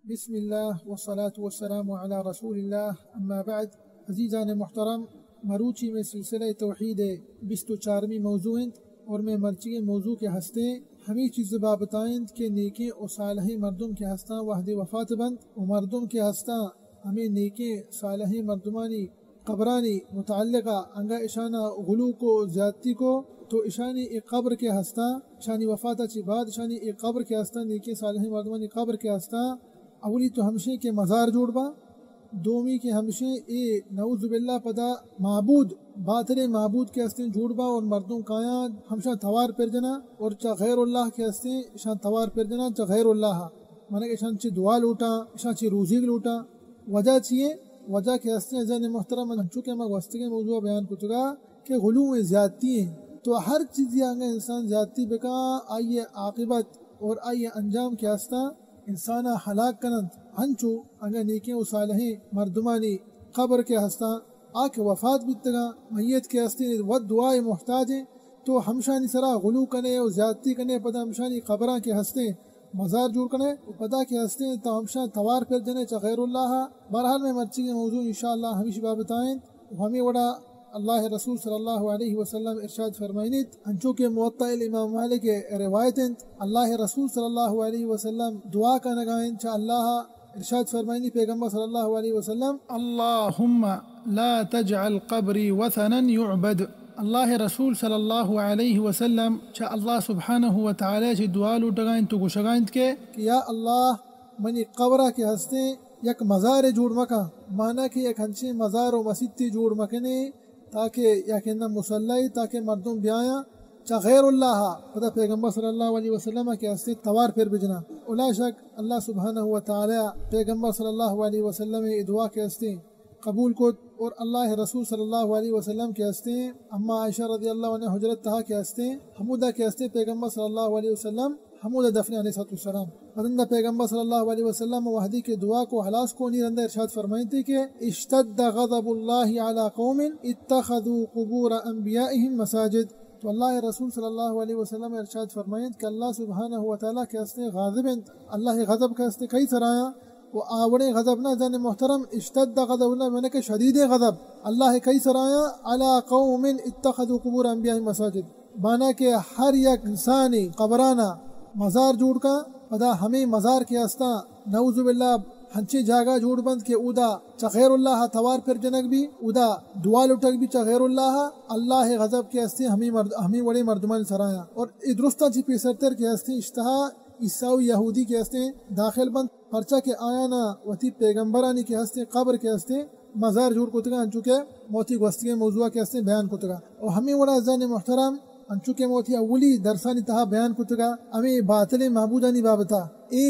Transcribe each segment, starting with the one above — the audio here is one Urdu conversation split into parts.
بسم الله والصلاة والسلام على رسول الله اما بعد. عزیزان محترم، مروچی میں سلسلہ توحید 24ویں موضوع ہیں اور میں مرچی موضوع کے ہستے ہمیں چیز بابتائیں کہ نیکی و صالح مردم کے ہستاں وحد وفات بند و مردم کے ہستاں ہمیں نیکی صالح مردمانی قبرانی متعلقہ انگا اشانہ غلو کو زیادتی کو تو اشانی ایک قبر کے ہستاں اشانی وفات اچھی بعد اشانی ایک قبر کے ہستاں نیکی صالح مردمانی قبر کے ہستاں اولی تو ہمشے کے مزار جوڑ با، دومی کے ہمشے اے نعوذ باللہ پدا معبود باطل معبود کے ہستیں جوڑ با اور مردوں کایاں ہمشہ توار پر جنا اور چا غیر اللہ کے ہستیں اشان توار پر جنا چا غیر اللہ مانا کہ اشان چی دعا لوٹا اشان چی روزی لوٹا. وجہ چیئے وجہ کے ہستیں عزیزان محترم چونکہ میں واسطے موضوع بیان کو چکا کہ غلو میں زیادتی ہیں، تو ہر چیز یہ انسان زیادتی بکا آئیے عاقبت اور آئیے انجام کے ہستہ انسانا ہلاک کنند ہنچو اگر نیکیں و صالحیں مردمانی قبر کے ہستاں آکے وفات بیتگا میت کے ہستے ود دعائے محتاج ہیں تو ہمشانی سرا غلو کنے و زیادتی کنے پدا ہمشانی قبراں کے ہستے مزار جوڑ کنے پدا کے ہستے تو ہمشان توار پر جنے چا غیر اللہ. بہرحال میں مرچی کے موضوع انشاءاللہ ہمیشہ بابتائیں ہمیں وڑا اللہ رسول صلی اللہ علیہ وسلم ارشاد فرمائنیت انچو کے موطا الامام مالک روایتیں اللہ رسول صلی اللہ علیہ وسلم دعا کا نگائیں چا اللہ ارشاد فرمائنی پیغمبر صلی اللہ علیہ وسلم اللہم لا تجعل قبری وثنا يعبد. اللہ رسول صلی اللہ علیہ وسلم چا اللہ سبحانہ وتعالی چی دعا لوٹگائیں تو گوشگائیں کہ یا اللہ منی قبرہ کے ہستے یک مزار جوڑ مکا، مانا کہ یک ہنچے مزار و مسیتی جوڑ مکنے تاکہ یا کہ مسلح تاکہ مردم بیایا چا غیر اللہ پتہ پیغمبر صلی اللہ علیہ وسلم کے ہستے توار پھر بجنا. اولا شک اللہ سبحانہ وتعالی پیغمبر صلی اللہ علیہ وسلم دعا کے ہستے قبول کو اور اللہ رسول صلی اللہ علیہ وسلم کے ہستے اما عائشہ رضی اللہ عنہ حجرت تہا کے ہستے حمودہ کے ہستے پیغمبر صلی اللہ علیہ وسلم حمودہ دفن علیہ السلام رندہ پیغمبر صلی اللہ علیہ وسلم وحدی کے دعا کو حلاس کو نہیں رندہ ارشاد فرمائیں تھے کہ اشتد غضب اللہ علی قوم اتخذوا قبور انبیائهم مساجد. تو اللہ رسول صلی اللہ علیہ وسلم ارشاد فرمائیں کہ اللہ سبحانہ وتعالی کے ہستے غاضب ہیں، اللہ غضب کے ہستے کئی سرایا وہ آوڑے غضب نہ زن محترم اشتد غضب اللہ میں نے کہ شدید غضب اللہ کئی سرایا علی قوم اتخذوا قبور انبیائهم مساجد، مانا کہ ہر یک انسانی قبرانہ مزار جوڑ کا پدا ہمیں مزار کے ہستا نعوذ باللہ ہنچے جاگا جوڑ بند کے اودا چا غیر اللہ توار پر جنک بھی اودا دعا لٹک بھی چا غیر اللہ غضب کے ہستے ہمیں وڑے مردمان سرایا. اور ادرستہ چی پیسرتر کے ہستے اشتہا عیسائی یہودی کے ہستے داخل بند پرچہ کے آیانا وتی پیغمبرانی کے ہستے قبر کے ہستے مزار جوڑ کتگا انچوکے موتی گوستی موضوع کے ہستے بیان کتگا. اور ہمیں وڑا عزیزان محترم انچوکے موتی اولی درسانی تہا بیان کتگا ہمیں باطل معبودانی بابتا اے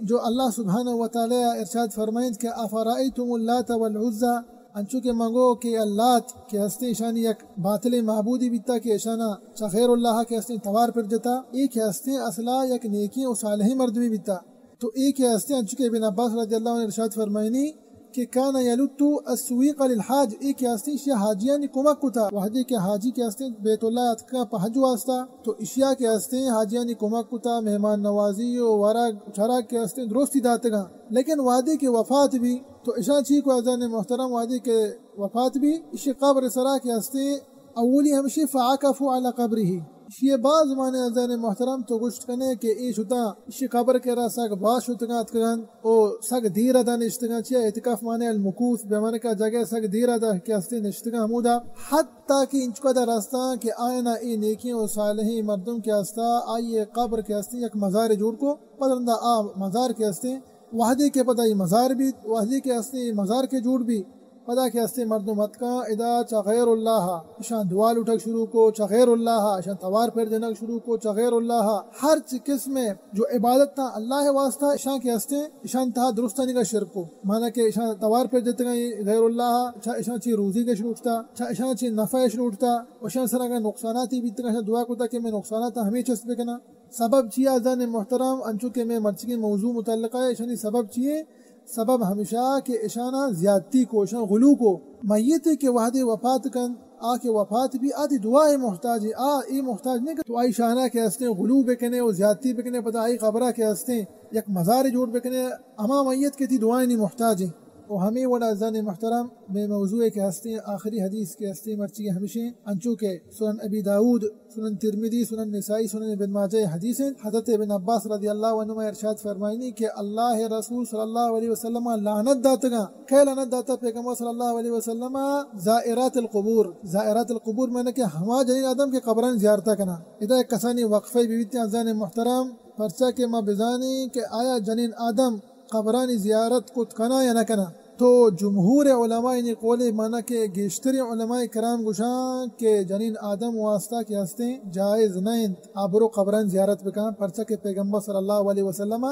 جو اللہ سبحانہ وتعالی ارشاد فرمائیں کہ افرائیتم اللات والعزى انچوکے منگو کہ اللات کے ہستے اشانی یک باطل معبودی بیتا کہ اشانہ چا غیر اللہ کے ہستے توار پر جتا ایک ہستے اصلا یک نیکی و صالحی مردمی بیتا. تو ایک ہستے انچوکے ابن عباس رضی اللہ عنہ ارشاد فرمائنی کہ کانا یلتو السویق للحاج ایک ہستے اشیاء حاجیانی کمک کتا وحدی کے حاجی کے ہستے بیت اللہ اتکا پہج واسطہ تو اشیاء کے ہستے حاجیانی کمک کتا مہمان نوازی و ورق چراغ کے ہستے درستی داتگا. لیکن وحدی کے وفات بھی تو اشاء چی کو عزیزان محترم وحدی کے وفات بھی اشی قبر سرا کے ہستے اولی ہمشی فعاکفو علی قبری یہ بعض مانے عزیزان محترم تو گشت کنے کہ ای شتا اسی قبر کے را سگ باش شتگا اتکگن او سگ دیر ادا نشتگا چیا اعتکاف مانے المکوث بیمانے کا جگہ سگ دیر ادا کے ہستے نشتگا ہمودا حتی کہ انچکا دا راستہ کہ آئینا ای نیکی و صالحی مردم کے ہستا آئیے قبر کے ہستے یک مزار جوڑ کو پدرندہ مزار کے ہستے وحدی کے پتہ یہ مزار بھی وحدی کے ہستے مزار کے جوڑ بھی پدا کے ہستے مردمت کا ادا چا غیر اللہ اشان دعا لٹک شروع کو چا غیر اللہ اشان توار پھر جنک شروع کو چا غیر اللہ ہر قسم میں جو عبادت تھا اللہ واسطہ اشان کے ہستے اشان تھا درستانی کا شرک کو مانا کہ اشان توار پھر جتے گا غیر اللہ اشان چی روزی کے شروع اٹھتا اشان چی نفع شروع اٹھتا اشان سر اگر نقصاناتی بیتے گا دعا کو تاکہ میں نقصانات ہمیں چسپ بکنا. سبب چیئے عزیزان محترم انچو کہ میں مرچی موضوع متعلقہ ہے اشانی سبب چیئے سبب ہمیشہ کہ اشانہ زیادتی کو اشان غلو کو میت کے وحد وفات کن آ کے وفات بھی آتی دعائیں محتاج ہے ای محتاج نہیں کہ تو آئی شانہ کے ہستے غلو بکنے اور زیادتی بکنے پتہ آئی قبرہ کے ہستے یک مزار جوڑ بکنے اما میت کے تھی دعائیں نہیں محتاج ہیں اور ہمیں وڑا عزیزان محترم بے موضوع کے ہستے آخری حدیث کے ہستے مرچی ہمیشہ انچو کے سنن ابی داود سنن ترمذی سنن نسائی سنن ابن ماجہ حدیث حضرت ابن عباس رضی اللہ عنہ ارشاد فرمائنی کہ اللہ رسول صلی اللہ علیہ وسلم لعنت داتگا کہ لعنت داتا پیغمبر صلی اللہ علیہ وسلم زائرات القبور میں نے کہ ہما جنین آدم کے قبران زیارتا کنا ادا ایک کسانی وقفہ بیویتی عزیزان محترم پرچا کے ما بزانی کہ آیا جنین آدم قبرانی زیارت کو کنا یا نہ کنا تو جمہور علماء نے قول مانا کہ گیشتر علماء کرام گشان کہ جنین آدم واسطہ کے ہستے جائز نہیں آبرو قبران زیارت بکان پرچا کے پیغمبر صلی اللہ علیہ وسلم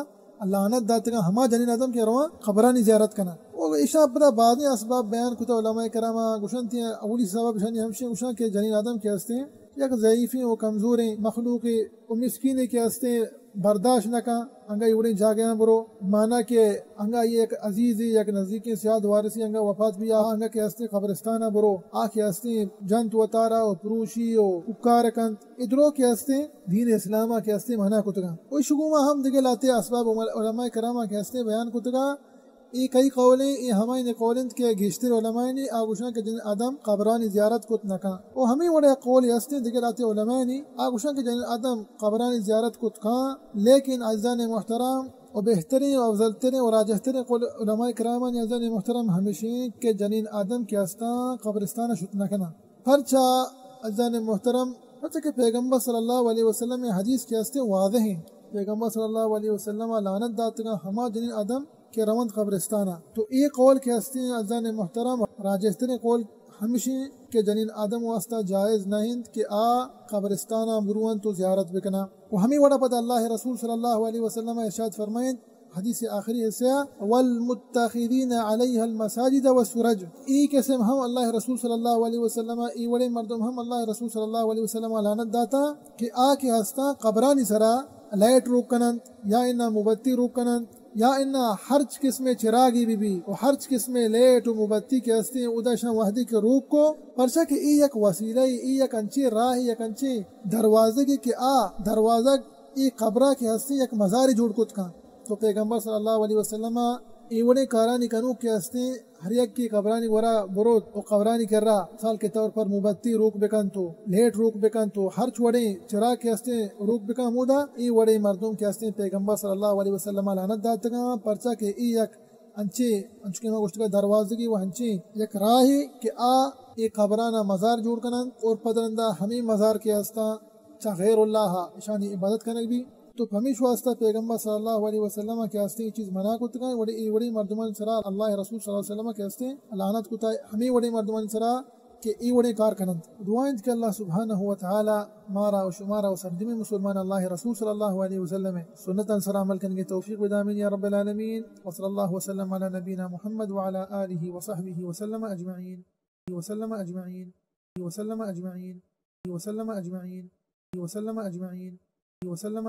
لعنت داتگا ہما جنین آدم کے رواں قبرانی زیارت کنا اور عشاء پتہ بعض اسباب بیان کتا علماء کرام گشان تھی اولی سبب شانی ہمشہ گشان کہ جنین آدم کے ہستے یک ضعیفی و کمزوریں مخلوقی و مسکینے کے ہستے برداشت نہ کا انگا یوڑیں جاگیاں برو مانا کہ انگا یہ ایک عزیزی یک نزدیکی سیاد وارثی انگا وفات بھی انگا کے ہستے قبرستانہ برو کے ہستے جنت و تارا و پروشی و اکارکنت ادرو کے ہستے دین اسلامہ کے ہستے مہنا کتگا کوئی شگوما ہم دیگے لاتے اسباب علماء کرامہ کے ہستے بیان کتگا ای کئی قولیں ای ہمائی نے قولند کے گیشتر علماء نے آگوشان کے جن آدم قبرانی زیارت کت نکا و ہمیں وڑے قول ہستے دیگر آتے علماء نے آگوشان کے جن آدم قبرانی زیارت کت کھاں لیکن عزیزان محترم و بہترین و افضلترین و راجحترین قول علماء کرام نے عزیزان محترم ہمیشہ کہ جنین آدم کے ہستان قبرستان شت نکنا پرچا عزیزان محترم پرچا کہ پیغمبر صلی اللہ علیہ وسلم حدیث کے ہستے واضح ہیں پیغمبر صلی اللہ علیہ وسلم لعنت داتگا ہما جنین آدم کے روند قبرستانہ تو ایک قول کے ہستے ہیں عزیزان محترم راجحترین قول ہمیشہ کہ جنین آدم واسطہ جائز نہیں کہ قبرستانہ بروان تو زیارت بکنا و ہمیں وڑا پتہ اللہ رسول صلی اللہ علیہ وسلم ارشاد فرمائیں حدیث آخری حصہ والمتخذین علیہ المساجد والسرج ای قسم ہم اللہ رسول صلی اللہ علیہ وسلم ای وڑے مردم ہم اللہ رسول صلی اللہ علیہ وسلم لعنت داتا کہ کے ہستا قبرانی سرا لائٹ روک کنند یا انہا مبتی روک کنند یا انہا ہرچ قسم چراغی بھی و ہرچ قسم لیٹ و مبتی کے ہستے ادھا وحدی کے روک کو پرچا کہ ای یک وسیلہ ای یک انچی راہ یک انچی دروازے کی کہ دروازہ ای قبرہ کے ہستے یک مزاری جوڑ کت کھاں تو پیغمبر صلی اللہ علیہ وسلم ایوڑے کارانی کنو کے ہستے ہر یک کی قبرانی ورا برود و قبرانی کر رہا مثال کے طور پر مبتی روک بکن تو لیٹ روک بکن تو ہر چوڑے چراغ کے ہستے روک بکن مودا ای وڑے مردم کے ہستے پیغمبر صلی اللہ علیہ وسلم لعنت داتگا پرچا کہ ای یک انچے میں گوشت کا دروازگی و ہنچے یک راہی کہ ای قبرانہ مزار جوڑ کنن اور پدرندہ ہمیں مزار کے ہستا چا غیر اللہ شانی عبادت کنک بھی تو ہمیش واسطہ پیغمبر صلی اللہ علیہ وسلم کے ہستے یہ چیز منع کتا ہے وڑی مردمان سرا اللہ رسول صلی اللہ علیہ وسلم کے ہستے لعنت کتا ہے ہمیں وڑی مردمان سرا کہ ای وڑی کار کنند دعائیں کہ اللہ سبحانہ و تعالی مارا و شمارا و سرجمی مسلمان اللہ رسول صلی اللہ علیہ وسلم سنتا سرا عمل کرنے توفیق بدامین یا رب العالمین وصلی اللہ وسلم علی نبینا محمد وعلی آلہ وصحبہ وسلم اجمعین وسلم اجمعین وسلم اجمعین وسلم اجمعین وسلم اجمعین وسلم